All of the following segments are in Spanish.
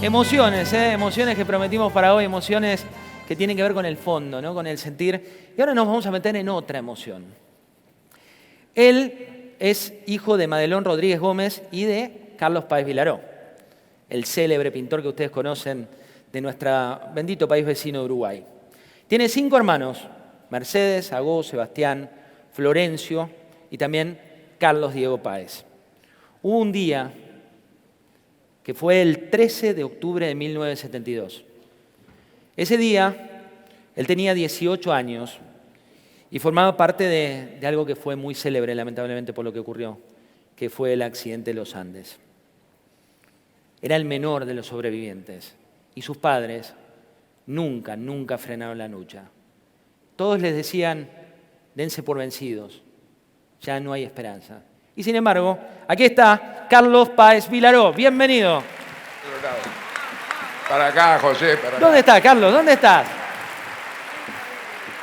Emociones, emociones que prometimos para hoy, emociones que tienen que ver con el fondo, ¿no? Con el sentir. Y ahora nos vamos a meter en otra emoción. Él es hijo de Madelón Rodríguez Gómez y de Carlos Páez Vilaró, el célebre pintor que ustedes conocen de nuestro bendito país vecino de Uruguay. Tiene 5 hermanos: Mercedes, Agó, Sebastián, Florencio y también Carlos Diego Páez. Hubo un día que fue el 13 de octubre de 1972. Ese día, él tenía 18 años y formaba parte de algo que fue muy célebre, lamentablemente, por lo que ocurrió, que fue el accidente de los Andes. Era el menor de los sobrevivientes y sus padres nunca frenaron la lucha. Todos les decían: dense por vencidos, ya no hay esperanza. Y sin embargo, aquí está Carlos Páez Vilaró. Bienvenido. Para acá, José. Para acá. ¿Dónde está, Carlos? ¿Dónde estás?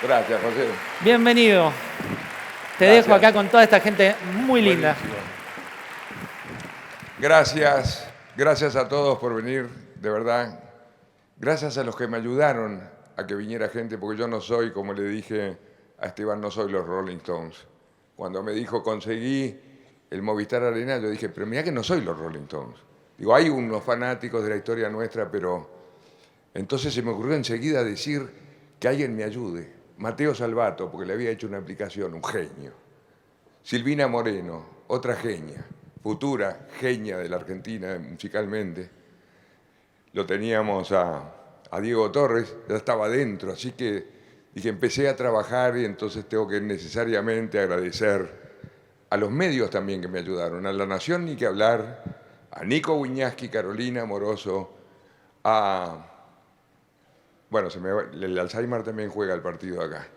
Gracias, José. Bienvenido. Te Gracias. dejo acá con toda esta gente muy linda. Gracias. Gracias a todos por venir, de verdad. Gracias a los que me ayudaron a que viniera gente, porque yo no soy, como le dije a Esteban, no soy los Rolling Stones. Cuando me dijo conseguí el Movistar Arena, yo dije, pero mirá que no soy los Rolling Stones. Digo, hay unos fanáticos de la historia nuestra, pero... Entonces se me ocurrió enseguida decir que alguien me ayude. Mateo Salvato, porque le había hecho una aplicación, un genio. Silvina Moreno, otra genia, futura genia de la Argentina musicalmente. Lo teníamos a Diego Torres, ya estaba dentro, así que dije, empecé a trabajar y entonces tengo que necesariamente agradecer a los medios también que me ayudaron, a La Nación ni que hablar, a Nico Wiñaski, Carolina Moroso, bueno, el Alzheimer también juega el partido acá,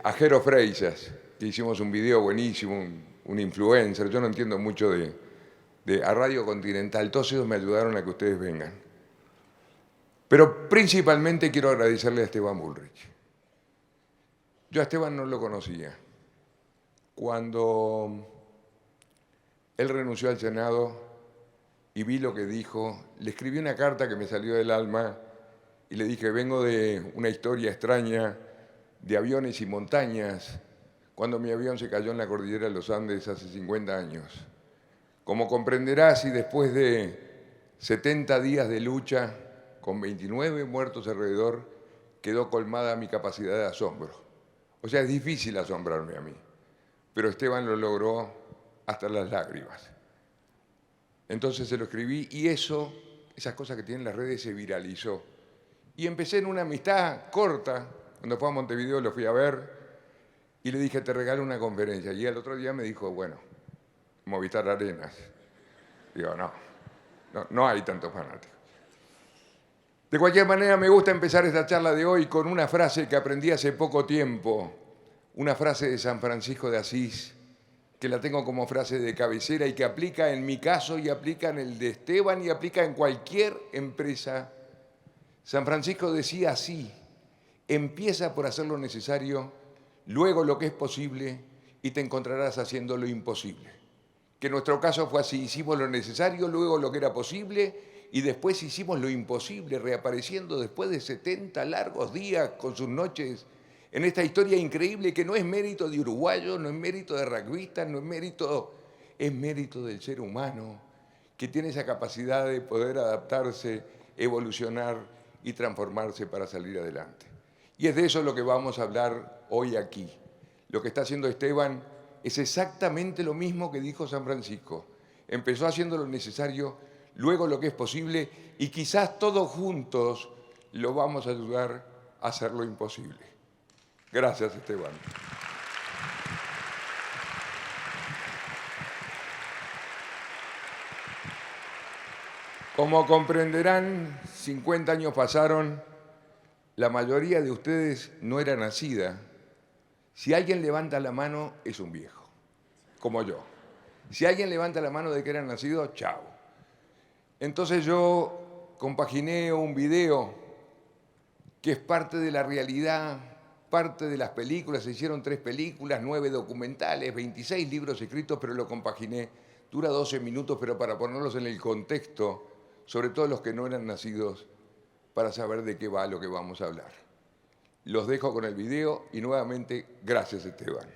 a Jero Freixas, que hicimos un video buenísimo, un influencer, yo no entiendo mucho a Radio Continental, todos ellos me ayudaron a que ustedes vengan. Pero principalmente quiero agradecerle a Esteban Bullrich. Yo a Esteban no lo conocía. Cuando él renunció al Senado y vi lo que dijo, le escribí una carta que me salió del alma y le dije, vengo de una historia extraña de aviones y montañas, cuando mi avión se cayó en la cordillera de los Andes hace 50 años. Como comprenderás, y después de 70 días de lucha, con 29 muertos alrededor, quedó colmada mi capacidad de asombro. O sea, es difícil asombrarme a mí, pero Esteban lo logró hasta las lágrimas. Entonces se lo escribí y esas cosas que tienen las redes, se viralizó. Y empecé en una amistad corta, cuando fue a Montevideo lo fui a ver y le dije, te regalo una conferencia. Y el otro día me dijo, bueno, Movistar Arenas. Digo, no hay tantos fanáticos. De cualquier manera, me gusta empezar esta charla de hoy con una frase que aprendí hace poco tiempo, una frase de San Francisco de Asís, que la tengo como frase de cabecera y que aplica en mi caso y aplica en el de Esteban y aplica en cualquier empresa. San Francisco decía así, empieza por hacer lo necesario, luego lo que es posible y te encontrarás haciendo lo imposible. Que en nuestro caso fue así, hicimos lo necesario, luego lo que era posible y después hicimos lo imposible, reapareciendo después de 70 largos días con sus noches en esta historia increíble que no es mérito de uruguayos, no es mérito de rugbyistas, no es mérito del ser humano que tiene esa capacidad de poder adaptarse, evolucionar y transformarse para salir adelante. Y es de eso lo que vamos a hablar hoy aquí. Lo que está haciendo Esteban es exactamente lo mismo que dijo San Francisco. Empezó haciendo lo necesario, luego lo que es posible y quizás todos juntos lo vamos a ayudar a hacer lo imposible. Gracias, Esteban. Como comprenderán, 50 años pasaron, la mayoría de ustedes no era nacida. Si alguien levanta la mano, es un viejo, como yo. Si alguien levanta la mano de que era nacido, chao. Entonces yo compaginé un video que es parte de la realidad, parte de las películas. Se hicieron 3 películas, 9 documentales, 26 libros escritos, pero lo compaginé. Dura 12 minutos, pero para ponerlos en el contexto sobre todo los que no eran nacidos, para saber de qué va lo que vamos a hablar. Los dejo con el video y nuevamente, gracias Esteban.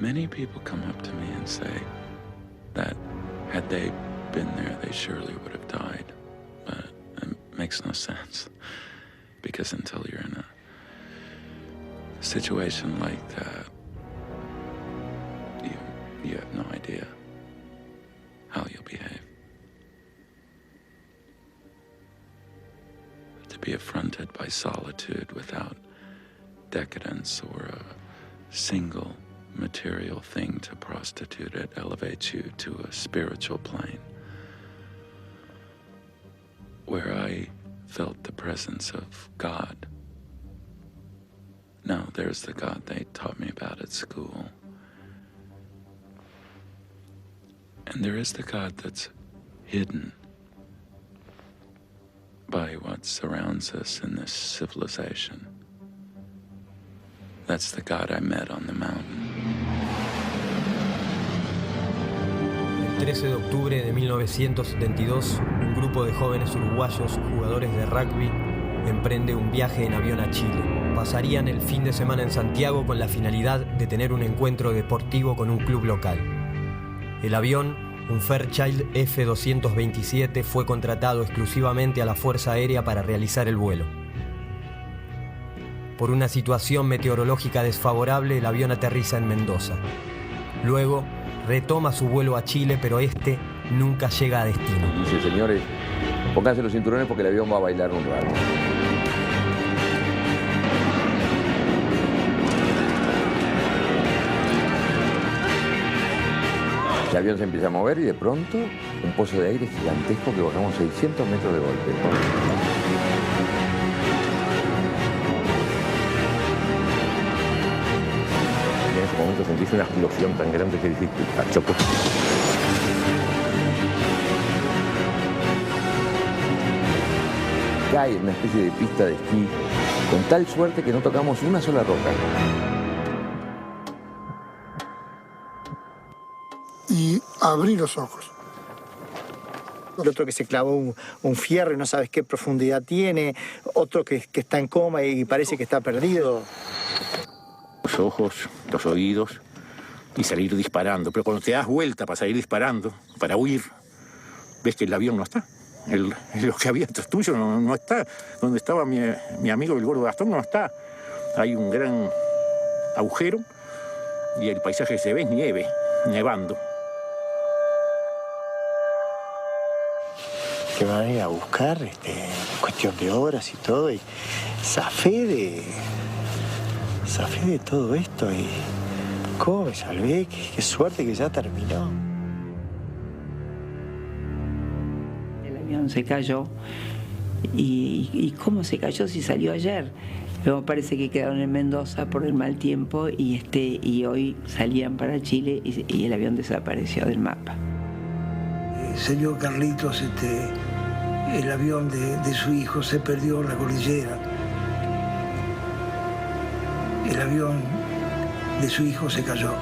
Many people come up to me and say that had they been there, they surely would have died. But it makes no sense, because until you're in a situation like that, you have no idea how you'll behave. To be affronted by solitude without decadence or a single material thing to prostitute it elevates you to a spiritual plane where I felt the presence of God. Now, there's the God they taught me about at school. And there is the God that's hidden by what surrounds us in this civilization. That's the God I met on the mountain. El 13 de octubre de 1972, un grupo de jóvenes uruguayos, jugadores de rugby, emprende un viaje en avión a Chile. Pasarían el fin de semana en Santiago con la finalidad de tener un encuentro deportivo con un club local. El avión, un Fairchild F-227, fue contratado exclusivamente a la Fuerza Aérea para realizar el vuelo. Por una situación meteorológica desfavorable, el avión aterriza en Mendoza. Luego, retoma su vuelo a Chile, pero este nunca llega a destino. Dice, señores, pónganse los cinturones porque el avión va a bailar un rato. El avión se empieza a mover y de pronto un pozo de aire gigantesco que bajamos 600 metros de golpe. En ese momento sentís una explosión tan grande que dijiste, chocó. Cae en una especie de pista de esquí, con tal suerte que no tocamos una sola roca. Y abrí los ojos. El otro que se clavó un fierro y no sabes qué profundidad tiene, otro que está en coma y parece que está perdido. Los ojos, los oídos y salir disparando. Pero cuando te das vuelta para salir disparando, para huir, ves que el avión no está. Lo que había atrás tuyo no está. Donde estaba mi amigo el gordo Gastón no está. Hay un gran agujero y el paisaje que se ve es nieve, nevando. Que van a ir a buscar, cuestión de horas y todo, y zafé de todo esto, y cómo me salvé, qué suerte que ya terminó. El avión se cayó, y cómo se cayó si salió ayer. Luego parece que quedaron en Mendoza por el mal tiempo, y hoy salían para Chile y el avión desapareció del mapa. Señor Carlitos, el avión de su hijo se perdió en la cordillera. El avión de su hijo se cayó.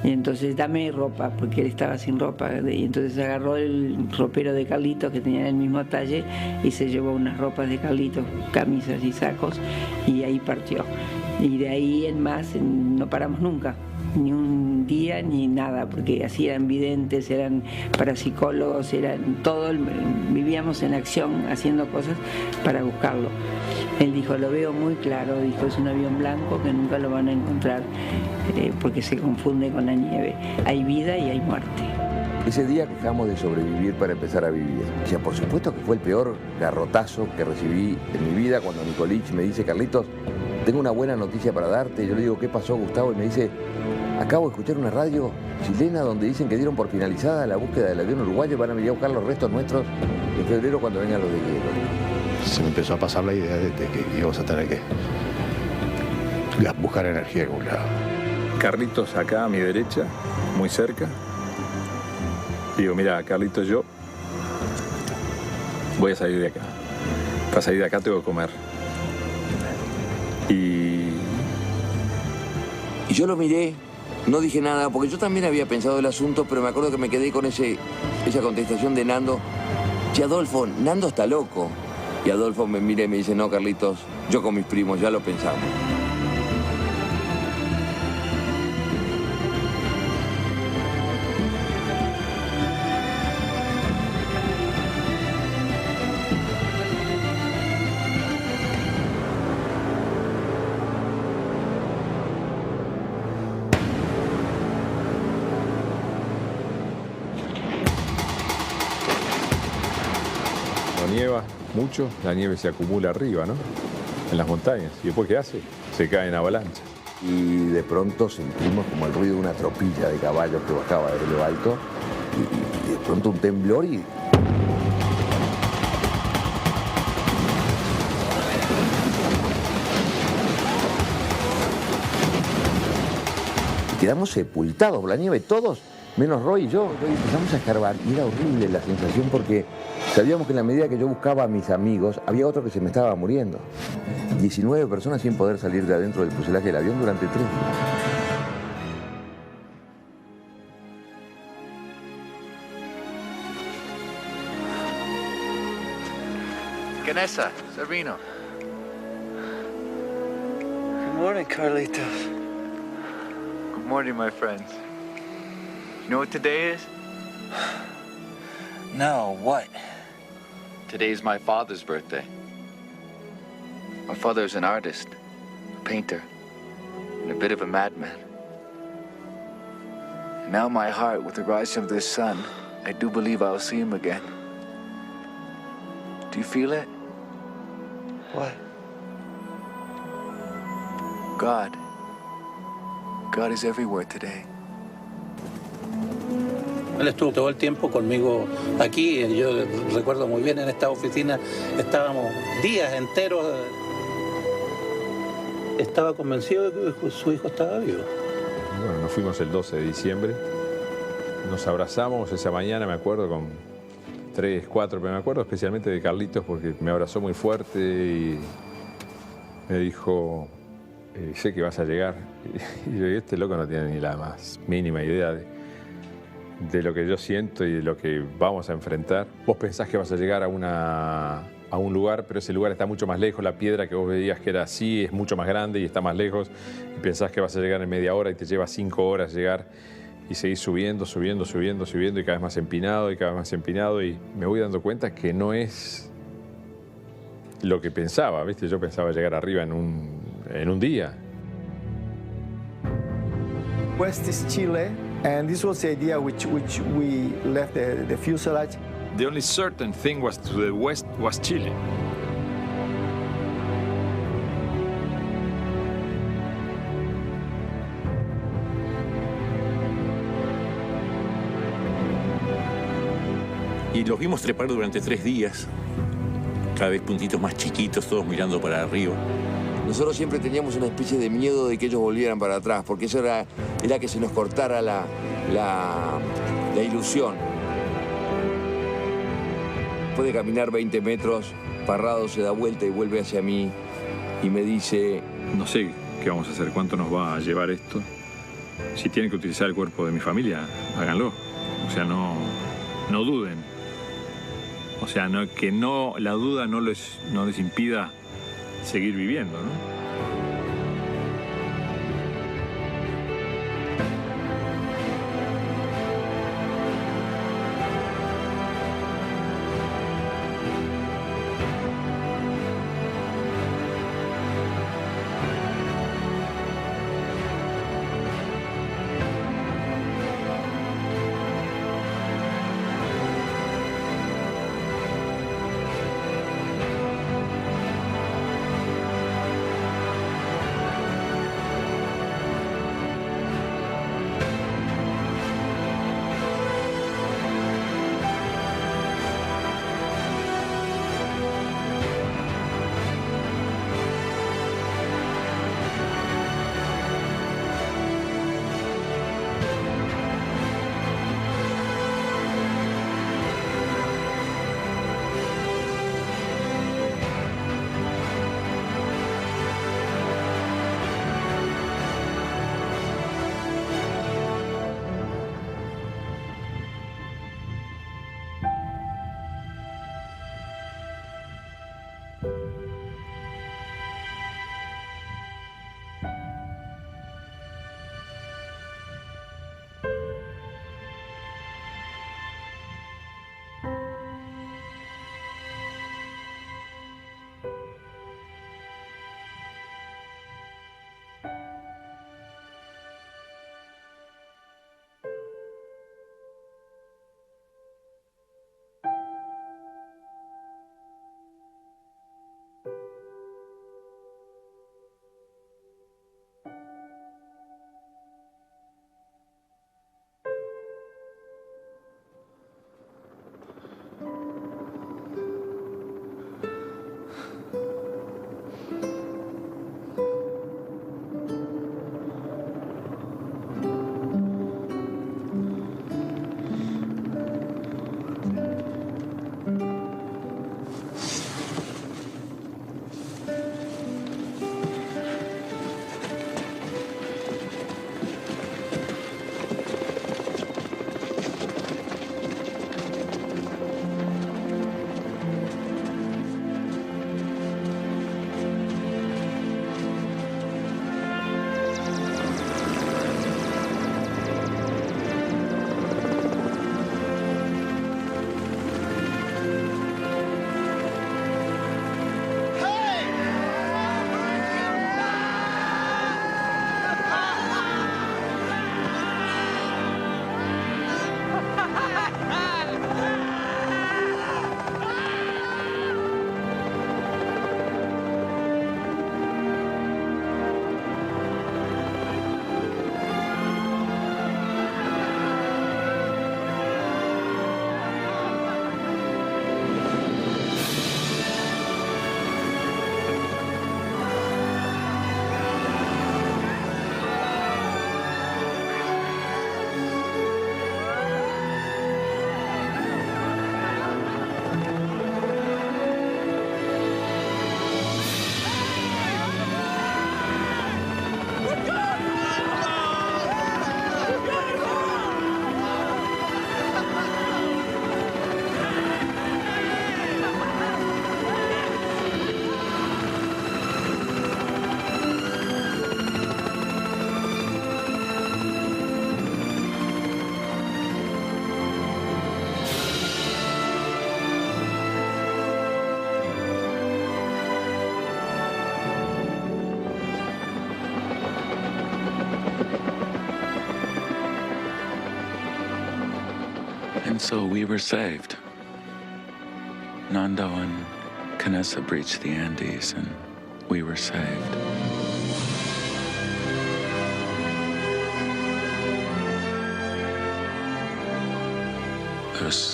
Y entonces dame ropa, porque él estaba sin ropa, y entonces agarró el ropero de Carlitos, que tenía el mismo talle, y se llevó unas ropas de Carlitos, camisas y sacos, y ahí partió. Y de ahí en más no paramos nunca. ni un día ni nada, porque así eran videntes, eran parapsicólogos, eran todo, vivíamos en acción haciendo cosas para buscarlo. Él dijo, lo veo muy claro, dijo, es un avión blanco que nunca lo van a encontrar porque se confunde con la nieve. Hay vida y hay muerte. Ese día que dejamos de sobrevivir para empezar a vivir. O sea, por supuesto que fue el peor garrotazo que recibí en mi vida cuando Nicolich me dice, Carlitos, tengo una buena noticia para darte. Yo le digo, ¿qué pasó, Gustavo? Y me dice, acabo de escuchar una radio chilena donde dicen que dieron por finalizada la búsqueda del avión uruguayo y van a venir a buscar los restos nuestros en febrero cuando vengan los de hielo. Se me empezó a pasar la idea de que íbamos a tener que buscar energía en algún lado. Carlitos acá a mi derecha, muy cerca. Digo, mira, Carlitos, yo voy a salir de acá. Para salir de acá tengo que comer. Y yo lo miré, no dije nada, porque yo también había pensado el asunto, pero me acuerdo que me quedé con esa contestación de Nando. Che, Adolfo, Nando está loco. Y Adolfo me mira y me dice, no, Carlitos, yo con mis primos ya lo pensamos. nieva mucho, la nieve se acumula arriba, ¿no? En las montañas. ¿Y después qué hace? Se cae en avalancha. Y de pronto sentimos como el ruido de una tropilla de caballos que bajaba de lo alto y de pronto un temblor y... quedamos sepultados por la nieve, todos, menos Roy y yo. Y empezamos a escarbar y era horrible la sensación porque sabíamos que en la medida que yo buscaba a mis amigos, había otro que se me estaba muriendo. 19 personas sin poder salir de adentro del fuselaje del avión durante 3 días. Ganesa, Servino. Good morning, Carlitos. Good morning, my friends. You know what today is? No, what? Today is my father's birthday. My father is an artist, a painter, and a bit of a madman. And now my heart, with the rising of this sun, I do believe I'll see him again. Do you feel it? What? God. God is everywhere today. Él estuvo todo el tiempo conmigo aquí. Yo recuerdo muy bien en esta oficina, estábamos días enteros. Estaba convencido de que su hijo estaba vivo. Bueno, nos fuimos el 12 de diciembre. Nos abrazamos esa mañana, me acuerdo, con 3, 4, pero me acuerdo especialmente de Carlitos porque me abrazó muy fuerte y me dijo, sé que vas a llegar. Y yo, este loco no tiene ni la más mínima idea de lo que yo siento y de lo que vamos a enfrentar. Vos pensás que vas a llegar a un lugar, pero ese lugar está mucho más lejos. La piedra que vos veías que era así es mucho más grande y está más lejos. Y pensás que vas a llegar en media hora y te lleva 5 horas llegar. Y seguís subiendo, subiendo, subiendo, subiendo y cada vez más empinado y cada vez más empinado. Y me voy dando cuenta que no es lo que pensaba, ¿viste? Yo pensaba llegar arriba en un día. West is Chile, and this was the idea which we left the fuselage. The only certain thing was to the west was Chile. Y los vimos trepar durante 3 días, cada vez puntitos más chiquitos, todos mirando para arriba. Nosotros siempre teníamos una especie de miedo de que ellos volvieran para atrás, porque eso era que se nos cortara la ilusión. Después de caminar 20 metros, Parrado se da vuelta y vuelve hacia mí y me dice... No sé qué vamos a hacer, cuánto nos va a llevar esto. Si tienen que utilizar el cuerpo de mi familia, háganlo. O sea, no duden. O sea, la duda no les impida seguir viviendo, ¿no? And so we were saved. Nando and Canessa breached the Andes, and we were saved. There's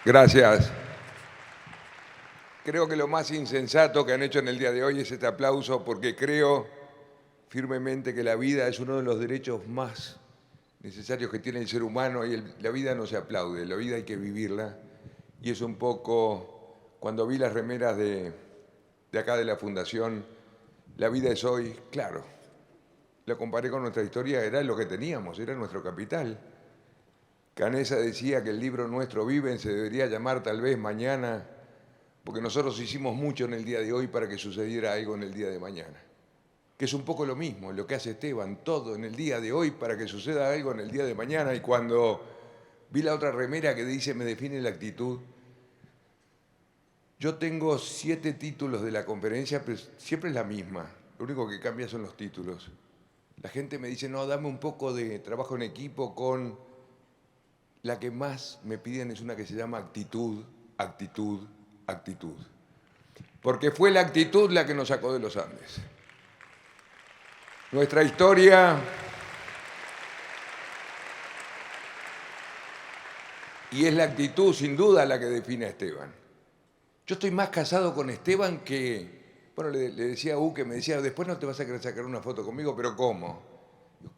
Gracias. Creo que lo más insensato que han hecho en el día de hoy es este aplauso, porque creo firmemente que la vida es uno de los derechos más necesarios que tiene el ser humano y la vida no se aplaude, la vida hay que vivirla. Y es un poco, cuando vi las remeras de acá de la Fundación, la vida es hoy, claro, la comparé con nuestra historia, era lo que teníamos, era nuestro capital. Canessa decía que el libro Nuestro Viven se debería llamar tal vez Mañana, porque nosotros hicimos mucho en el día de hoy para que sucediera algo en el día de mañana. Que es un poco lo mismo, lo que hace Esteban, todo en el día de hoy para que suceda algo en el día de mañana. Y cuando vi la otra remera que dice me define la actitud, yo tengo 7 títulos de la conferencia, pero siempre es la misma, lo único que cambia son los títulos. La gente me dice, no, dame un poco de trabajo en equipo con... La que más me piden es una que se llama actitud, actitud, actitud. Porque fue la actitud la que nos sacó de los Andes. Nuestra historia y es la actitud sin duda la que define a Esteban. Yo estoy más casado con Esteban que, bueno, le decía a U que me decía, después no te vas a querer sacar una foto conmigo, pero ¿cómo?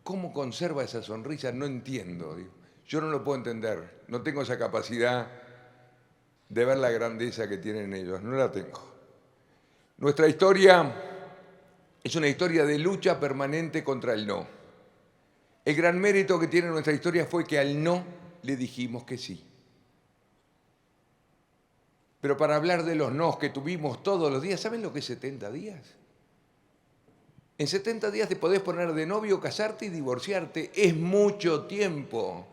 ¿Cómo conserva esa sonrisa? No entiendo, digo. Yo no lo puedo entender, no tengo esa capacidad de ver la grandeza que tienen ellos, no la tengo. Nuestra historia es una historia de lucha permanente contra el no. El gran mérito que tiene nuestra historia fue que al no le dijimos que sí. Pero para hablar de los nos que tuvimos todos los días, ¿saben lo que es 70 días? En 70 días te podés poner de novio, casarte y divorciarte. Es mucho tiempo.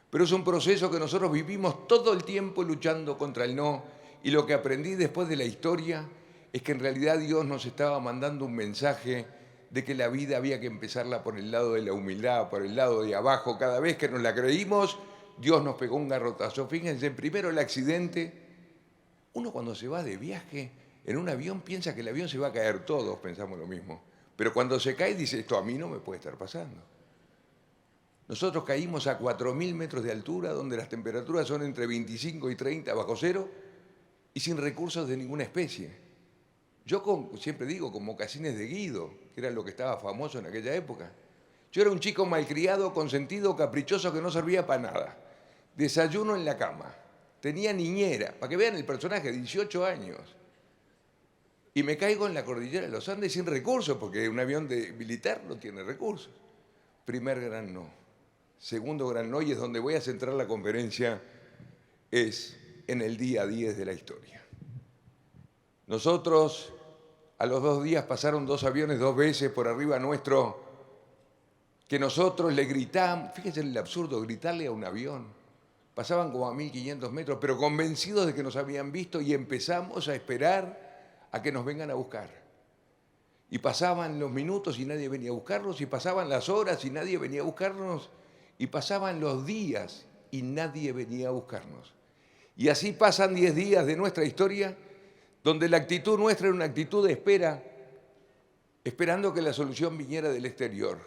Pero es un proceso que nosotros vivimos todo el tiempo luchando contra el no. Y lo que aprendí después de la historia es que en realidad Dios nos estaba mandando un mensaje de que la vida había que empezarla por el lado de la humildad, por el lado de abajo. Cada vez que nos la creímos, Dios nos pegó un garrotazo. Fíjense, primero el accidente. Uno cuando se va de viaje en un avión piensa que el avión se va a caer, todos pensamos lo mismo. Pero cuando se cae dice, esto a mí no me puede estar pasando. Nosotros caímos a 4.000 metros de altura, donde las temperaturas son entre 25 y 30 bajo cero, y sin recursos de ninguna especie. Yo siempre digo, con mocasines de Guido, que era lo que estaba famoso en aquella época. Yo era un chico malcriado, consentido, caprichoso, que no servía para nada. Desayuno en la cama. Tenía niñera, para que vean el personaje, 18 años. Y me caigo en la cordillera de los Andes sin recursos, porque un avión militar no tiene recursos. Primer gran no. Segundo gran no, y es donde voy a centrar la conferencia, es en el día 10 de la historia. Nosotros, a los 2 días pasaron 2 aviones 2 veces por arriba nuestro, que nosotros le gritamos, fíjense el absurdo, gritarle a un avión. Pasaban como a 1.500 metros, pero convencidos de que nos habían visto y empezamos a esperar a que nos vengan a buscar. Y pasaban los minutos y nadie venía a buscarnos, y pasaban las horas y nadie venía a buscarnos, y pasaban los días y nadie venía a buscarnos. Y así pasan 10 días de nuestra historia, donde la actitud nuestra era una actitud de espera, esperando que la solución viniera del exterior.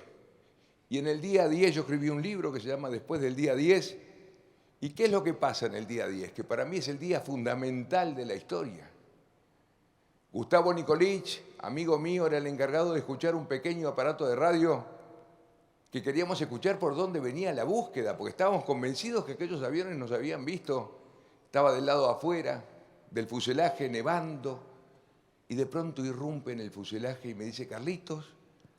Y en el día 10 yo escribí un libro que se llama Después del día 10. ¿Y qué es lo que pasa en el día 10? Que para mí es el día fundamental de la historia. Gustavo Nicolich, amigo mío, era el encargado de escuchar un pequeño aparato de radio que queríamos escuchar por dónde venía la búsqueda, porque estábamos convencidos que aquellos aviones nos habían visto. Estaba del lado afuera del fuselaje, nevando, y de pronto irrumpe en el fuselaje y me dice, Carlitos,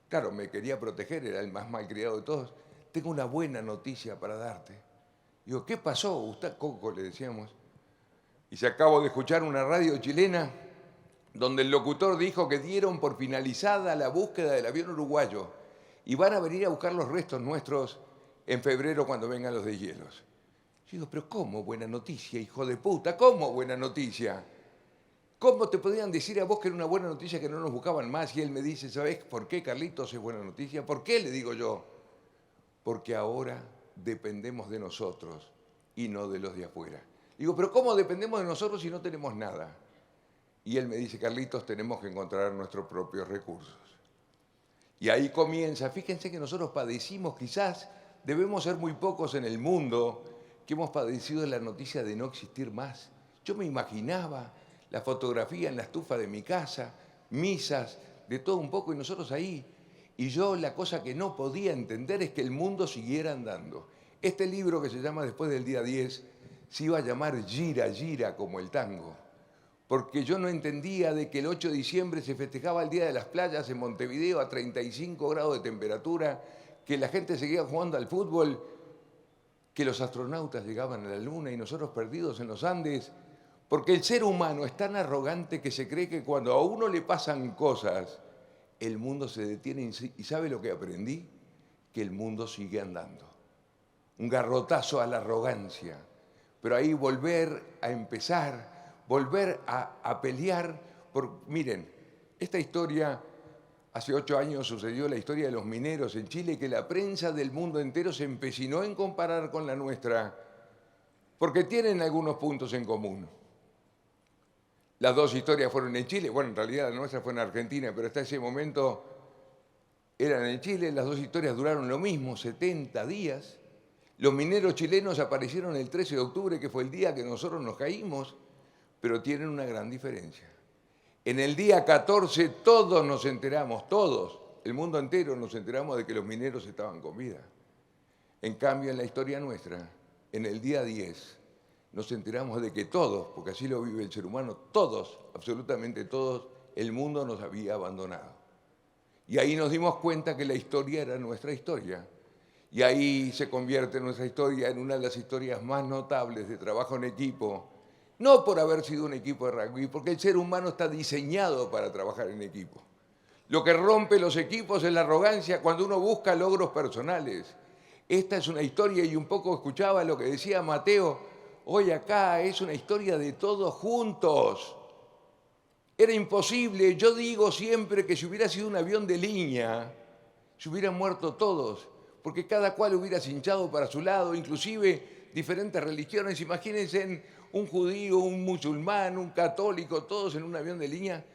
claro, me quería proteger, era el más malcriado de todos, tengo una buena noticia para darte. Digo, ¿qué pasó? Usted, Coco, le decíamos. Y se acabó de escuchar una radio chilena donde el locutor dijo que dieron por finalizada la búsqueda del avión uruguayo y van a venir a buscar los restos nuestros en febrero cuando vengan los deshielos. Yo digo, pero ¿cómo buena noticia, hijo de puta? ¿Cómo buena noticia? ¿Cómo te podían decir a vos que era una buena noticia que no nos buscaban más? Y él me dice, ¿sabés por qué, Carlitos, es buena noticia? ¿Por qué? Le digo yo. Porque ahora dependemos de nosotros y no de los de afuera. Digo, ¿pero cómo dependemos de nosotros si no tenemos nada? Y él me dice, Carlitos, tenemos que encontrar nuestros propios recursos. Y ahí comienza, fíjense que nosotros padecimos, quizás debemos ser muy pocos en el mundo que hemos padecido la noticia de no existir más. Yo me imaginaba la fotografía en la estufa de mi casa, misas, de todo un poco, y nosotros ahí. Y yo la cosa que no podía entender es que el mundo siguiera andando. Este libro que se llama Después del día 10 se iba a llamar Gira, Gira, como el tango. Porque yo no entendía de que el 8 de diciembre se festejaba el Día de las Playas en Montevideo a 35 grados de temperatura, que la gente seguía jugando al fútbol, que los astronautas llegaban a la Luna y nosotros perdidos en los Andes, porque el ser humano es tan arrogante que se cree que cuando a uno le pasan cosas, el mundo se detiene. ¿Y sabe lo que aprendí? Que el mundo sigue andando. Un garrotazo a la arrogancia. Pero ahí volver a empezar, volver a pelear. Miren, esta historia, hace 8 años sucedió la historia de los mineros en Chile, que la prensa del mundo entero se empecinó en comparar con la nuestra, porque tienen algunos puntos en común. Las dos historias fueron en Chile, bueno, en realidad la nuestra fue en Argentina, pero hasta ese momento eran en Chile. Las dos historias duraron lo mismo, 70 días. Los mineros chilenos aparecieron el 13 de octubre, que fue el día que nosotros nos caímos, pero tienen una gran diferencia. En el día 14 todos nos enteramos, todos, el mundo entero nos enteramos de que los mineros estaban con vida. En cambio, en la historia nuestra, en el día 10, nos enteramos de que todos, porque así lo vive el ser humano, todos, absolutamente todos, el mundo nos había abandonado. Y ahí nos dimos cuenta que la historia era nuestra historia. Y ahí se convierte nuestra historia en una de las historias más notables de trabajo en equipo, no por haber sido un equipo de rugby, porque el ser humano está diseñado para trabajar en equipo. Lo que rompe los equipos es la arrogancia cuando uno busca logros personales. Esta es una historia, y un poco escuchaba lo que decía Mateo, hoy acá es una historia de todos juntos. Era imposible, yo digo siempre que si hubiera sido un avión de línea, se hubieran muerto todos, porque cada cual hubiera cinchado para su lado, inclusive diferentes religiones. Imagínense un judío, un musulmán, un católico, todos en un avión de línea,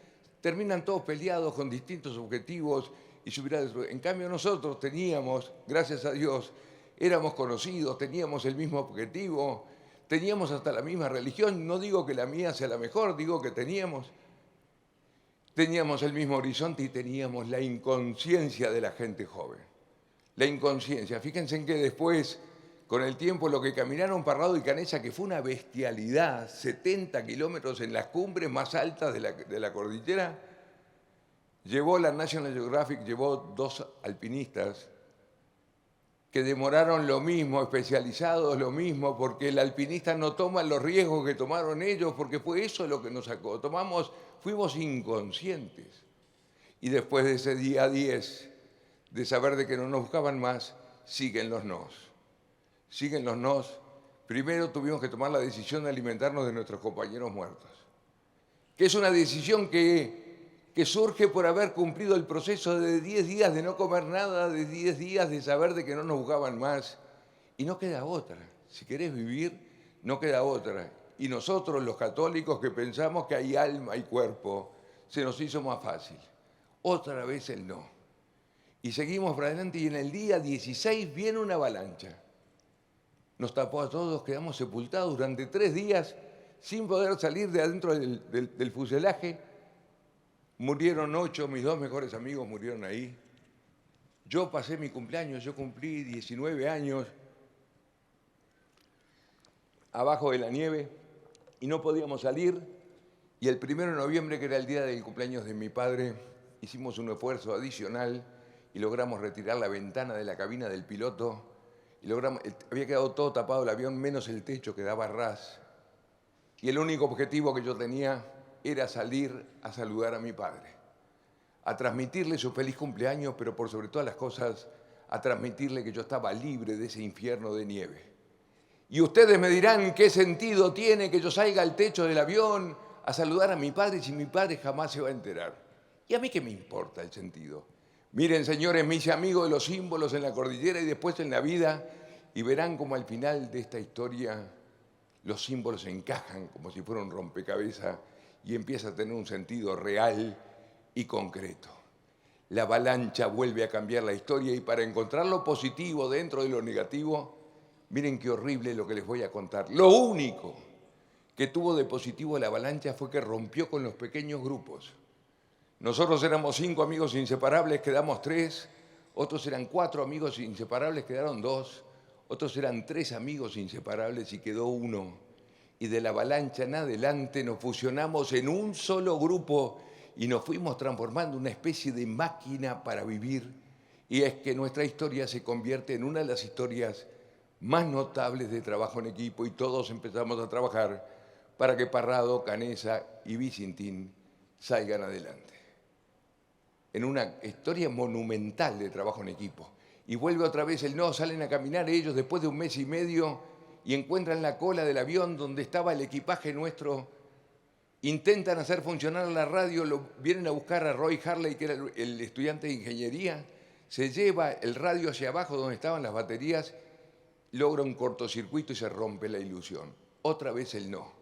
terminan todos peleados con distintos objetivos y se hubiera... En cambio nosotros teníamos, gracias a Dios, éramos conocidos, teníamos el mismo objetivo, teníamos hasta la misma religión. No digo que la mía sea la mejor, digo que teníamos el mismo horizonte y teníamos la inconsciencia de la gente joven. La inconsciencia. Fíjense en que después, con el tiempo, lo que caminaron Parrado y Canessa, que fue una bestialidad, 70 kilómetros en las cumbres más altas de la cordillera, llevó la National Geographic, llevó 2 alpinistas que demoraron lo mismo, especializados lo mismo, porque el alpinista no toma los riesgos que tomaron ellos, porque fue eso lo que nos sacó. Fuimos inconscientes. Y después de ese día 10, de saber de que no nos buscaban más, siguen los nos. Siguen los nos. Primero tuvimos que tomar la decisión de alimentarnos de nuestros compañeros muertos, que es una decisión que surge por haber cumplido el proceso de 10 días de no comer nada, de 10 días de saber de que no nos buscaban más. Y no queda otra. Si querés vivir, no queda otra. Y nosotros, los católicos, que pensamos que hay alma y cuerpo, se nos hizo más fácil. Otra vez el no. Y seguimos para adelante, y en el día 16 viene una avalancha. Nos tapó a todos, quedamos sepultados durante 3 días sin poder salir de adentro del fuselaje. Murieron 8, mis 2 mejores amigos murieron ahí. Yo pasé mi cumpleaños, yo cumplí 19 años abajo de la nieve y no podíamos salir. Y el 1 de noviembre, que era el día del cumpleaños de mi padre, hicimos un esfuerzo adicional y logramos retirar la ventana de la cabina del piloto. Y había quedado todo tapado el avión, menos el techo que daba ras. Y el único objetivo que yo tenía era salir a saludar a mi padre, a transmitirle su feliz cumpleaños, pero por sobre todas las cosas, a transmitirle que yo estaba libre de ese infierno de nieve. Y ustedes me dirán qué sentido tiene que yo salga al techo del avión a saludar a mi padre si mi padre jamás se va a enterar. ¿Y a mí qué me importa el sentido? Miren, señores, me hice amigo de los símbolos en la cordillera y después en la vida, y verán como al final de esta historia los símbolos se encajan como si fuera un rompecabezas y empieza a tener un sentido real y concreto. La avalancha vuelve a cambiar la historia y para encontrar lo positivo dentro de lo negativo, miren qué horrible lo que les voy a contar. Lo único que tuvo de positivo la avalancha fue que rompió con los pequeños grupos. Nosotros éramos 5 amigos inseparables, quedamos 3. Otros eran 4 amigos inseparables, quedaron 2. Otros eran 3 amigos inseparables y quedó 1. Y de la avalancha en adelante nos fusionamos en un solo grupo y nos fuimos transformando en una especie de máquina para vivir. Y es que nuestra historia se convierte en una de las historias más notables de trabajo en equipo y todos empezamos a trabajar para que Parrado, Canessa y Vicentín salgan adelante. En una historia monumental de trabajo en equipo. Y vuelve otra vez el no, salen a caminar ellos después de 1 mes y medio y encuentran la cola del avión donde estaba el equipaje nuestro. Intentan hacer funcionar la radio, vienen a buscar a Roy Harley, que era el estudiante de ingeniería, se lleva el radio hacia abajo donde estaban las baterías, logra un cortocircuito y se rompe la ilusión. Otra vez el no.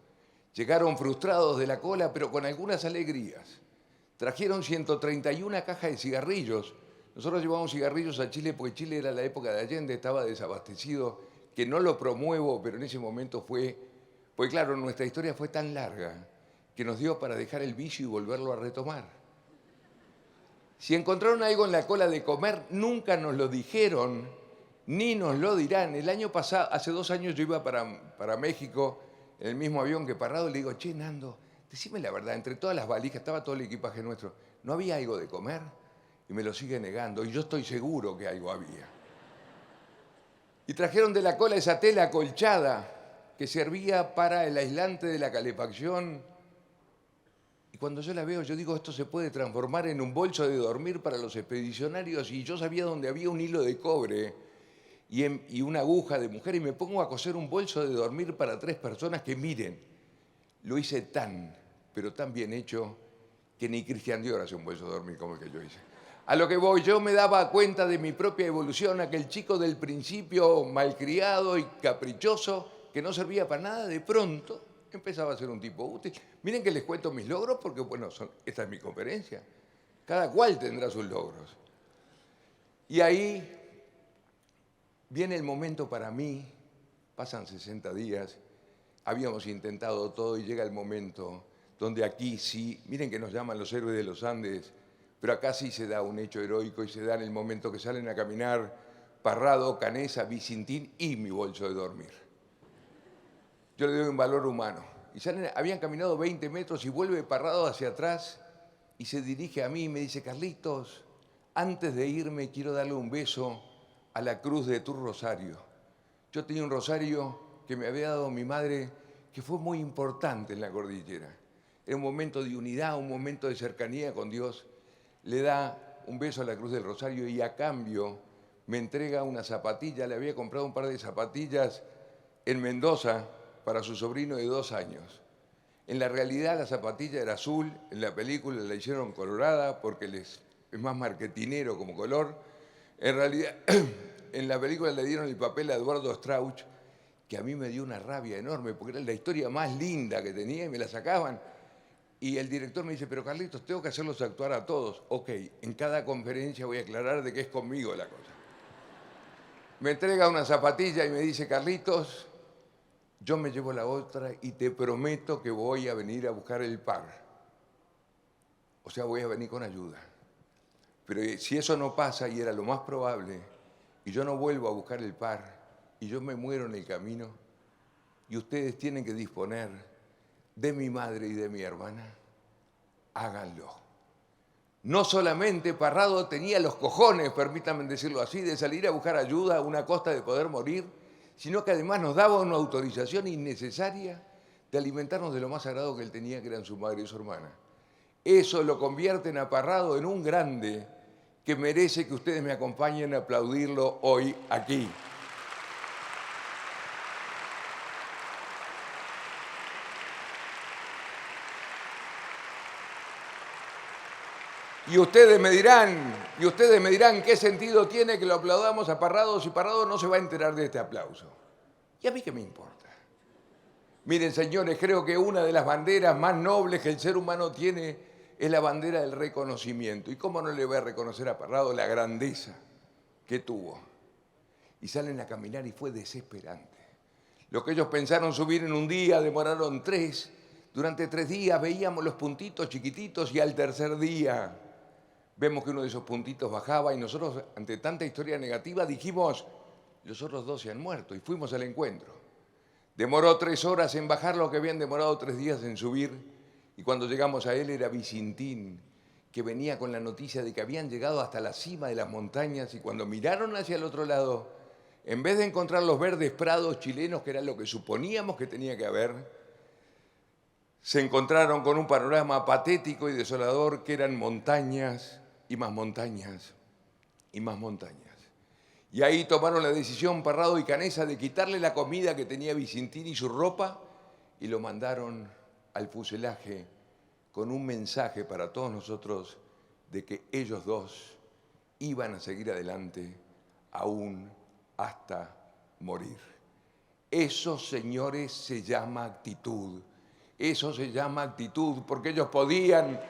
Llegaron frustrados de la cola, pero con algunas alegrías. Trajeron 131 cajas de cigarrillos. Nosotros llevamos cigarrillos a Chile porque Chile era la época de Allende, estaba desabastecido, que no lo promuevo, pero en ese momento fue, pues claro, nuestra historia fue tan larga que nos dio para dejar el vicio y volverlo a retomar. Si encontraron algo en la cola de comer, nunca nos lo dijeron, ni nos lo dirán. El año pasado, hace 2 años yo iba para México, en el mismo avión que Parrado, le digo, che, Nando, decime la verdad, entre todas las valijas, estaba todo el equipaje nuestro, ¿no había algo de comer? Y me lo sigue negando, y yo estoy seguro que algo había. Y trajeron de la cola esa tela acolchada que servía para el aislante de la calefacción. Y cuando yo la veo, yo digo, esto se puede transformar en un bolso de dormir para los expedicionarios. Y yo sabía dónde había un hilo de cobre y una aguja de mujer, y me pongo a coser un bolso de dormir para 3 personas que, miren, lo hice pero tan bien hecho, que ni Cristian Dior hace un bolso de dormir como el que yo hice. A lo que voy, yo me daba cuenta de mi propia evolución, aquel chico del principio malcriado y caprichoso, que no servía para nada, de pronto empezaba a ser un tipo útil. Miren que les cuento mis logros porque, bueno, esta es mi conferencia. Cada cual tendrá sus logros. Y ahí viene el momento para mí, pasan 60 días, habíamos intentado todo y llega el momento donde aquí sí, miren que nos llaman los héroes de los Andes, pero acá sí se da un hecho heroico y se da en el momento que salen a caminar Parrado, Canessa, Vicentín y mi bolso de dormir. Yo le doy un valor humano. Y habían caminado 20 metros y vuelve Parrado hacia atrás y se dirige a mí y me dice, Carlitos, antes de irme quiero darle un beso a la cruz de tu rosario. Yo tenía un rosario que me había dado mi madre que fue muy importante en la cordillera. Era un momento de unidad, un momento de cercanía con Dios. Le da un beso a la cruz del rosario y a cambio me entrega una zapatilla. Le había comprado un par de zapatillas en Mendoza para su sobrino de 2 años. En la realidad la zapatilla era azul, en la película la hicieron colorada porque es más marketinero como color. En realidad, en la película le dieron el papel a Eduardo Strauch, que a mí me dio una rabia enorme porque era la historia más linda que tenía y me la sacaban. Y el director me dice, pero Carlitos, tengo que hacerlos actuar a todos. Ok, en cada conferencia voy a aclarar de que es conmigo la cosa. Me entrega una zapatilla y me dice, Carlitos, yo me llevo la otra y te prometo que voy a venir a buscar el par. O sea, voy a venir con ayuda. Pero si eso no pasa, y era lo más probable, y yo no vuelvo a buscar el par, y yo me muero en el camino, y ustedes tienen que disponer de mi madre y de mi hermana, háganlo. No solamente Parrado tenía los cojones, permítanme decirlo así, de salir a buscar ayuda a una costa de poder morir, sino que además nos daba una autorización innecesaria de alimentarnos de lo más sagrado que él tenía, que eran su madre y su hermana. Eso lo convierte a Parrado en un grande que merece que ustedes me acompañen a aplaudirlo hoy aquí. Y ustedes me dirán qué sentido tiene que lo aplaudamos a Parrado si Parrado no se va a enterar de este aplauso. ¿Y a mí qué me importa? Miren, señores, creo que una de las banderas más nobles que el ser humano tiene es la bandera del reconocimiento. ¿Y cómo no le voy a reconocer a Parrado la grandeza que tuvo? Y salen a caminar y fue desesperante. Lo que ellos pensaron subir en un día, demoraron 3. Durante 3 días veíamos los puntitos chiquititos y al tercer día vemos que uno de esos puntitos bajaba y nosotros, ante tanta historia negativa, dijimos, los otros 2 se han muerto y fuimos al encuentro. Demoró 3 horas en bajar lo que habían demorado 3 días en subir y cuando llegamos a él era Vicintín, que venía con la noticia de que habían llegado hasta la cima de las montañas y cuando miraron hacia el otro lado, en vez de encontrar los verdes prados chilenos, que era lo que suponíamos que tenía que haber, se encontraron con un panorama patético y desolador que eran montañas y más montañas y más montañas. Y ahí tomaron la decisión Parrado y Canessa de quitarle la comida que tenía Vicintín y su ropa y lo mandaron al fuselaje con un mensaje para todos nosotros de que ellos 2 iban a seguir adelante aún hasta morir. Eso, señores, se llama actitud. Eso se llama actitud, porque ellos podían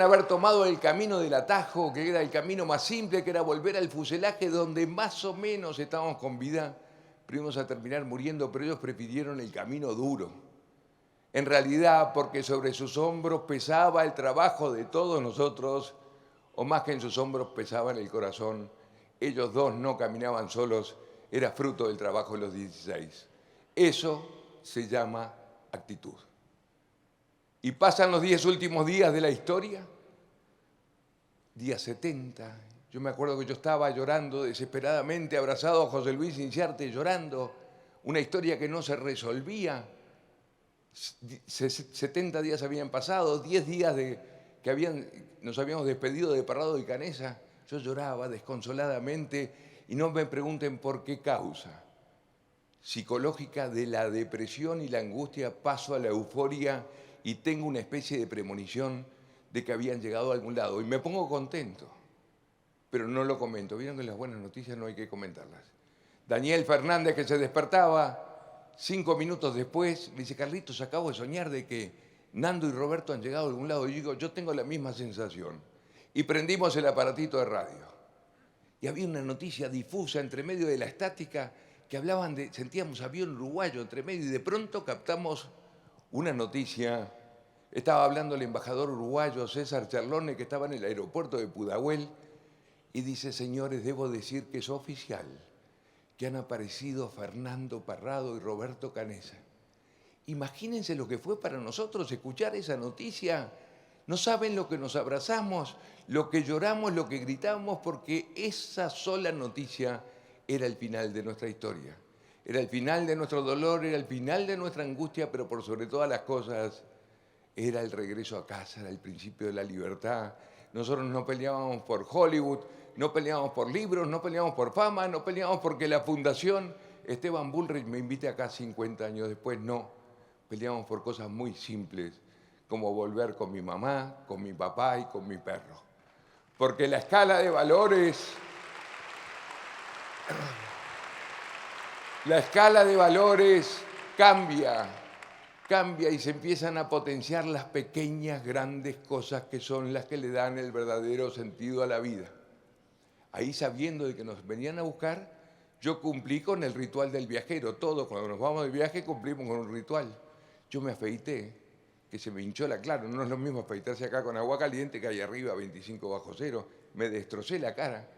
haber tomado el camino del atajo, que era el camino más simple, que era volver al fuselaje donde más o menos estábamos con vida, pero íbamos a terminar muriendo, pero ellos prefirieron el camino duro. En realidad, porque sobre sus hombros pesaba el trabajo de todos nosotros, o más que en sus hombros pesaba en el corazón. Ellos 2 no caminaban solos, era fruto del trabajo de los 16. Eso se llama actitud. Y pasan los 10 últimos días de la historia, día 70. Yo me acuerdo que yo estaba llorando desesperadamente, abrazado a José Luis Inciarte, llorando, una historia que no se resolvía. 70 días habían pasado, 10 días nos habíamos despedido de Parrado y Canessa. Yo lloraba desconsoladamente y no me pregunten por qué causa psicológica de la depresión y la angustia paso a la euforia y tengo una especie de premonición de que habían llegado a algún lado. Y me pongo contento, pero no lo comento. Vieron que las buenas noticias no hay que comentarlas. Daniel Fernández, que se despertaba 5 minutos después, me dice, Carlitos, acabo de soñar de que Nando y Roberto han llegado a algún lado. Y digo, yo tengo la misma sensación. Y prendimos el aparatito de radio. Y había una noticia difusa entre medio de la estática que hablaban de, sentíamos avión uruguayo entre medio y de pronto captamos una noticia. Estaba hablando el embajador uruguayo César Charlone, que estaba en el aeropuerto de Pudahuel, y dice, señores, debo decir que es oficial que han aparecido Fernando Parrado y Roberto Canessa. Imagínense lo que fue para nosotros escuchar esa noticia. No saben lo que nos abrazamos, lo que lloramos, lo que gritamos, porque esa sola noticia era el final de nuestra historia. Era el final de nuestro dolor, era el final de nuestra angustia, pero por sobre todas las cosas era el regreso a casa, era el principio de la libertad. Nosotros no peleábamos por Hollywood, no peleábamos por libros, no peleábamos por fama, no peleábamos porque la Fundación Esteban Bullrich me invite acá 50 años después, no. Peleábamos por cosas muy simples, como volver con mi mamá, con mi papá y con mi perro. Porque la escala de valores cambia y se empiezan a potenciar las pequeñas, grandes cosas que son las que le dan el verdadero sentido a la vida. Ahí, sabiendo de que nos venían a buscar, yo cumplí con el ritual del viajero. Todos, cuando nos vamos de viaje, cumplimos con un ritual. Yo me afeité, que se me hinchó la cara. No es lo mismo afeitarse acá con agua caliente que ahí arriba, 25 bajo cero. Me destrocé la cara.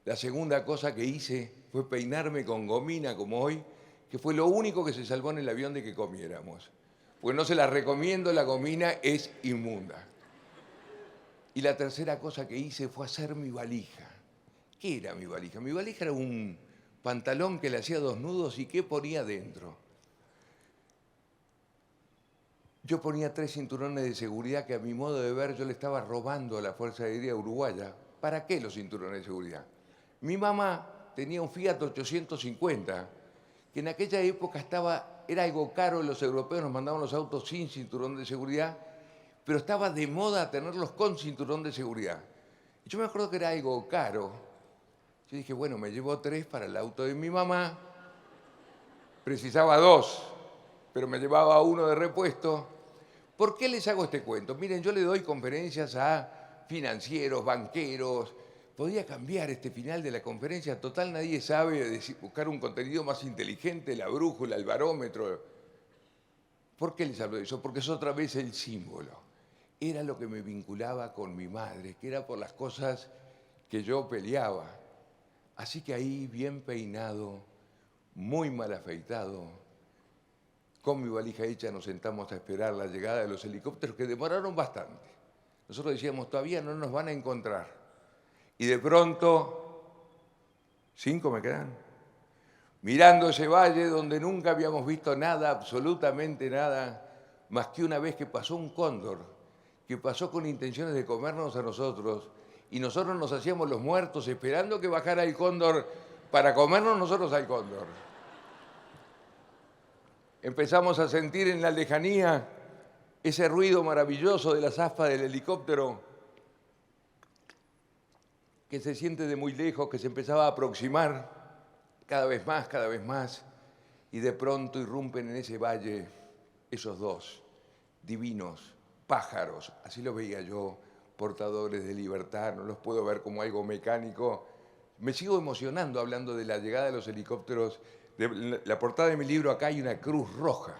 La segunda cosa que hice fue peinarme con gomina, como hoy, que fue lo único que se salvó en el avión de que comiéramos. Pues no se la recomiendo, la gomina es inmunda. Y la tercera cosa que hice fue hacer mi valija. ¿Qué era mi valija? Mi valija era un pantalón que le hacía 2 nudos y ¿qué ponía dentro? Yo ponía 3 cinturones de seguridad que a mi modo de ver yo le estaba robando a la Fuerza Aérea Uruguaya. ¿Para qué los cinturones de seguridad? Mi mamá tenía un Fiat 850 que en aquella época era algo caro, los europeos nos mandaban los autos sin cinturón de seguridad, pero estaba de moda tenerlos con cinturón de seguridad. Y yo me acuerdo que era algo caro. Yo dije, bueno, me llevo 3 para el auto de mi mamá, precisaba 2, pero me llevaba 1 de repuesto. ¿Por qué les hago este cuento? Miren, yo le doy conferencias a financieros, banqueros. Podría cambiar este final de la conferencia. Total, nadie sabe buscar un contenido más inteligente, la brújula, el barómetro. ¿Por qué les hablo de eso? Porque es otra vez el símbolo. Era lo que me vinculaba con mi madre, que era por las cosas que yo peleaba. Así que ahí, bien peinado, muy mal afeitado, con mi valija hecha nos sentamos a esperar la llegada de los helicópteros, que demoraron bastante. Nosotros decíamos, todavía no nos van a encontrar. Y de pronto, 5 me quedan, mirando ese valle donde nunca habíamos visto nada, absolutamente nada, más que una vez que pasó un cóndor, que pasó con intenciones de comernos a nosotros, y nosotros nos hacíamos los muertos esperando que bajara el cóndor para comernos nosotros al cóndor. Empezamos a sentir en la lejanía ese ruido maravilloso de las aspas del helicóptero que se siente de muy lejos, que se empezaba a aproximar cada vez más, y de pronto irrumpen en ese valle esos 2 divinos pájaros, así los veía yo, portadores de libertad, no los puedo ver como algo mecánico. Me sigo emocionando hablando de la llegada de los helicópteros. De la portada de mi libro, acá hay una cruz roja.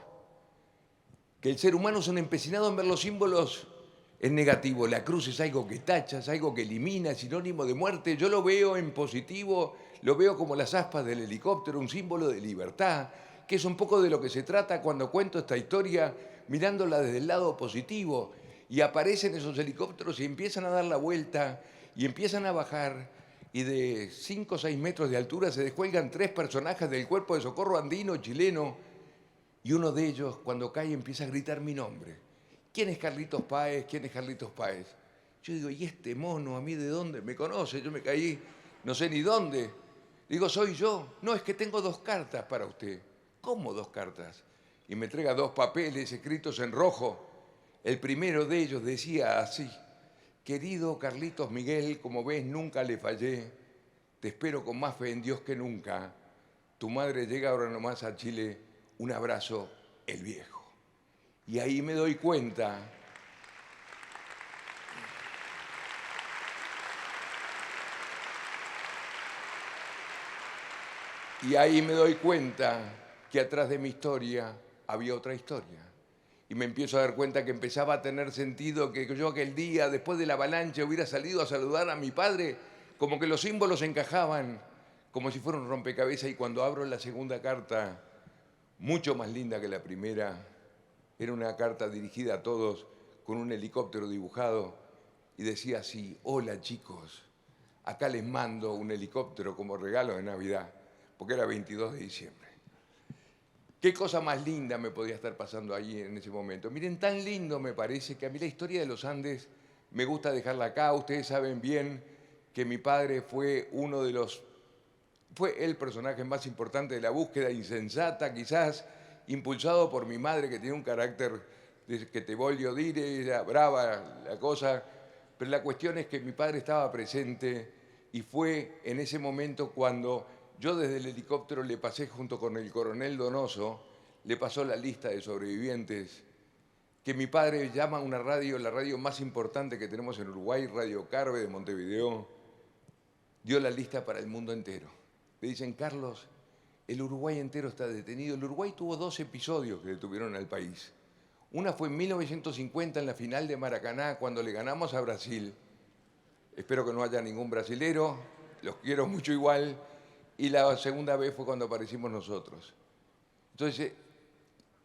Que el ser humano es un empecinado en ver los símbolos en negativo. La cruz es algo que tacha, es algo que elimina, es sinónimo de muerte. Yo lo veo en positivo, lo veo como las aspas del helicóptero, un símbolo de libertad, que es un poco de lo que se trata cuando cuento esta historia, mirándola desde el lado positivo. Y aparecen esos helicópteros y empiezan a dar la vuelta y empiezan a bajar. Y de 5 o 6 metros de altura se descuelgan 3 personajes del Cuerpo de Socorro Andino chileno, y uno de ellos, cuando cae, empieza a gritar mi nombre. ¿Quién es Carlitos Páez? ¿Quién es Carlitos Páez? Yo digo, ¿y este mono a mí de dónde me conoce? Yo me caí, no sé ni dónde. Digo, ¿soy yo? No, es que tengo 2 cartas para usted. ¿Cómo 2 cartas? Y me entrega 2 papeles escritos en rojo. El primero de ellos decía así: querido Carlitos Miguel, como ves, nunca le fallé. Te espero con más fe en Dios que nunca. Tu madre llega ahora nomás a Chile. Un abrazo, el viejo. Y ahí me doy cuenta que atrás de mi historia había otra historia. Y me empiezo a dar cuenta que empezaba a tener sentido que yo aquel día, después de la avalancha, hubiera salido a saludar a mi padre, como que los símbolos encajaban, como si fuera un rompecabezas. Y cuando abro la segunda carta, mucho más linda que la primera, era una carta dirigida a todos, con un helicóptero dibujado, y decía así: hola chicos, acá les mando un helicóptero como regalo de Navidad, porque era 22 de diciembre. ¿Qué cosa más linda me podía estar pasando allí en ese momento? Miren, tan lindo me parece que a mí la historia de los Andes me gusta dejarla acá. Ustedes saben bien que mi padre fue fue el personaje más importante de la búsqueda insensata, quizás impulsado por mi madre, que tiene un carácter que te voglio dire, era brava la cosa, pero la cuestión es que mi padre estaba presente y fue en ese momento cuando yo desde el helicóptero le pasé, junto con el coronel Donoso, le pasó la lista de sobrevivientes, que mi padre llama a una radio, la radio más importante que tenemos en Uruguay, Radio Carve de Montevideo, dio la lista para el mundo entero. Le dicen: Carlos, el Uruguay entero está detenido. El Uruguay tuvo 2 episodios que detuvieron al país. Una fue en 1950 en la final de Maracaná, cuando le ganamos a Brasil. Espero que no haya ningún brasilero, los quiero mucho igual. Y la segunda vez fue cuando aparecimos nosotros. Entonces,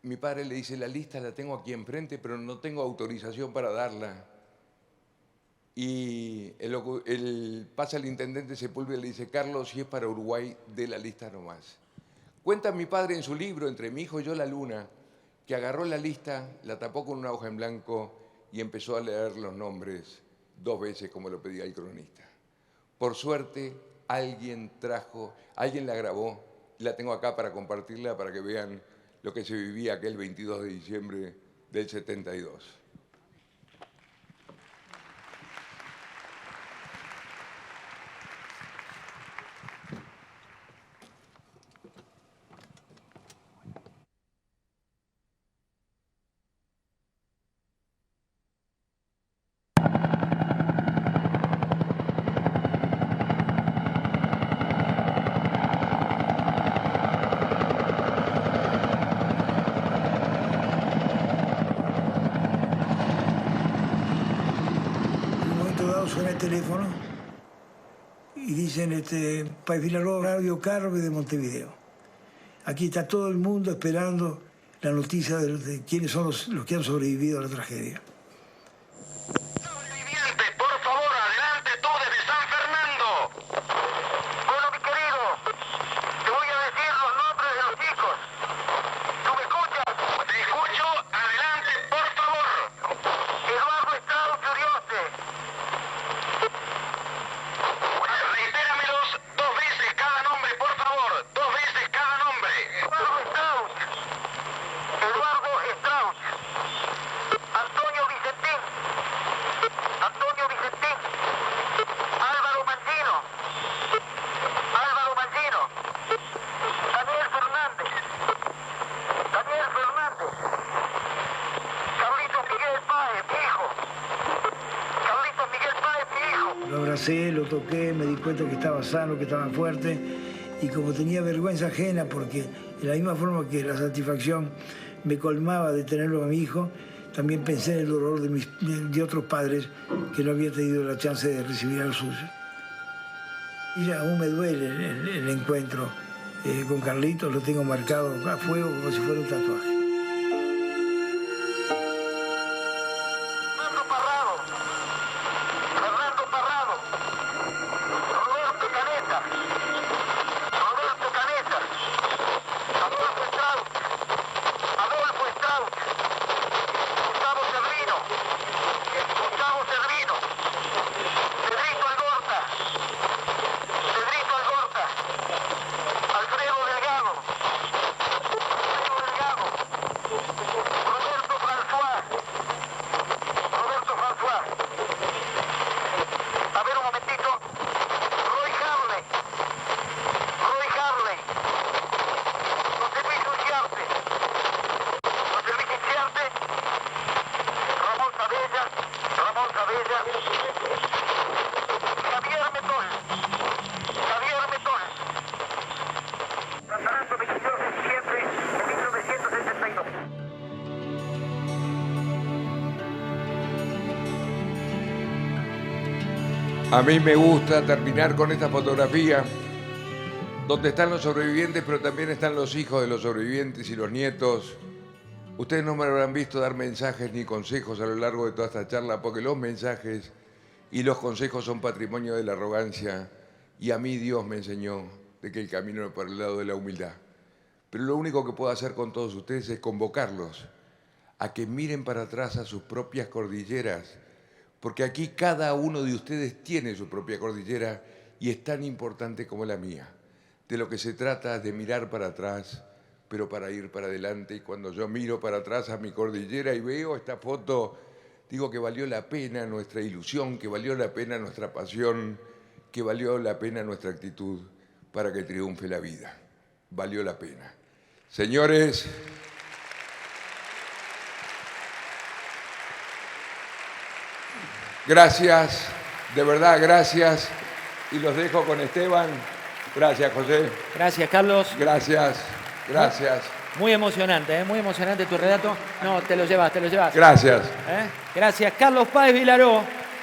mi padre le dice: la lista la tengo aquí enfrente, pero no tengo autorización para darla. Y pasa el intendente Sepúlveda y le dice: Carlos, si es para Uruguay, dé la lista nomás. Cuenta mi padre en su libro, Entre mi hijo y yo la luna, que agarró la lista, la tapó con una hoja en blanco y empezó a leer los nombres 2 veces, como lo pedía el cronista. Por suerte, alguien la grabó La tengo acá para compartirla, para que vean lo que se vivía aquel 22 de diciembre del 72. Suena el teléfono y dicen, Páez Vilaró, Radio Carve de Montevideo. Aquí está todo el mundo esperando la noticia de quiénes son los que han sobrevivido a la tragedia. Sobrevivientes, por favor, adelante tú desde San Fernando. Bueno, mi querido, te voy a decir los nombres de los chicos. ¿Tú me escuchas? Te escucho, adelante, por favor. Eduardo Estrado Furiose. Reitéramelos 2 veces cada nombre, por favor. 2 veces cada nombre. Eduardo Strauss. Antonio Vicentín. Álvaro Mangino. Daniel Fernández. Carlitos Miguel Páez, mi hijo. Lo abracé, lo toqué, me di cuenta que estaba sano, que estaba fuerte, y como tenía vergüenza ajena, porque de la misma forma que la satisfacción me colmaba de tenerlo a mi hijo, también pensé en el dolor de otros padres que no habían tenido la chance de recibir al suyo. Y aún me duele el encuentro con Carlitos, lo tengo marcado a fuego como si fuera un tatuaje. A mí me gusta terminar con esta fotografía donde están los sobrevivientes, pero también están los hijos de los sobrevivientes y los nietos. Ustedes no me habrán visto dar mensajes ni consejos a lo largo de toda esta charla, porque los mensajes y los consejos son patrimonio de la arrogancia, y a mí Dios me enseñó de que el camino es por el lado de la humildad. Pero lo único que puedo hacer con todos ustedes es convocarlos a que miren para atrás a sus propias cordilleras, porque aquí cada uno de ustedes tiene su propia cordillera y es tan importante como la mía. De lo que se trata es de mirar para atrás, pero para ir para adelante. Y cuando yo miro para atrás a mi cordillera y veo esta foto, digo que valió la pena nuestra ilusión, que valió la pena nuestra pasión, que valió la pena nuestra actitud para que triunfe la vida. Valió la pena. Señores, gracias, de verdad, gracias. Y los dejo con Esteban. Gracias, José. Gracias, Carlos. Gracias, gracias. Muy emocionante tu relato. No, te lo llevas. Gracias. Gracias, Carlos Páez Vilaró.